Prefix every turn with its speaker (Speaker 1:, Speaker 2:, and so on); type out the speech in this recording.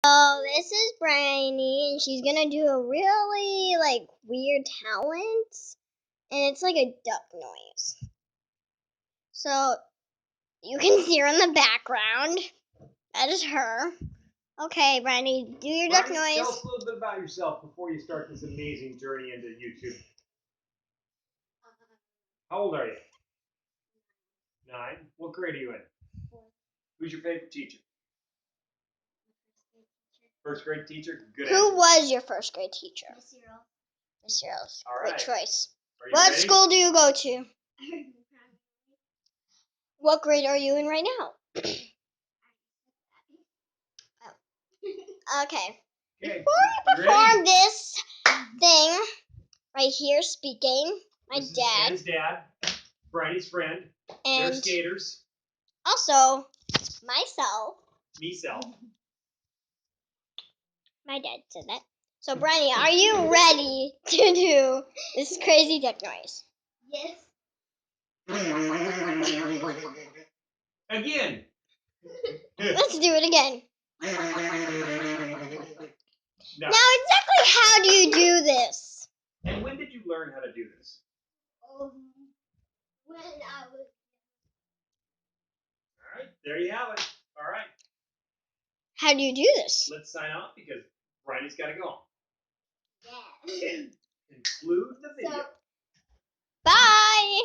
Speaker 1: So this is Brynie, and she's gonna do a really weird talent, and it's like a duck noise. So you can see her in the background. That is her. Okay, Brynie, do your duck noise.
Speaker 2: Tell us a little bit about yourself before you start this amazing journey into YouTube. How old are you? 9. What grade are you in?
Speaker 1: 4.
Speaker 2: Who's your favorite teacher? First grade teacher? Good
Speaker 1: Who
Speaker 2: answer.
Speaker 1: was your first grade teacher?
Speaker 3: Miss Earl.
Speaker 1: Miss Earls.
Speaker 2: All
Speaker 1: Great
Speaker 2: right.
Speaker 1: choice.
Speaker 2: Are you
Speaker 1: What
Speaker 2: ready?
Speaker 1: school do you go to? What grade are you in right now? Okay. Before you perform this thing right here, speaking, my
Speaker 2: this
Speaker 1: dad.
Speaker 2: Is Ken's dad, Brynie's friend.
Speaker 1: And
Speaker 2: they're skaters.
Speaker 1: Also, myself.
Speaker 2: Me-self.
Speaker 1: My dad said that. So, Brynie, are you ready to do this crazy duck noise?
Speaker 3: Yes.
Speaker 2: Again.
Speaker 1: Let's do it again.
Speaker 2: No.
Speaker 1: Now, exactly how do you do this?
Speaker 2: And when did you learn how to do this?
Speaker 3: When I was.
Speaker 2: All right, there you have it. All right.
Speaker 1: How do you do this?
Speaker 2: Let's sign off because Brynie's got to go.
Speaker 3: Yeah.
Speaker 2: Include the video.
Speaker 1: Bye!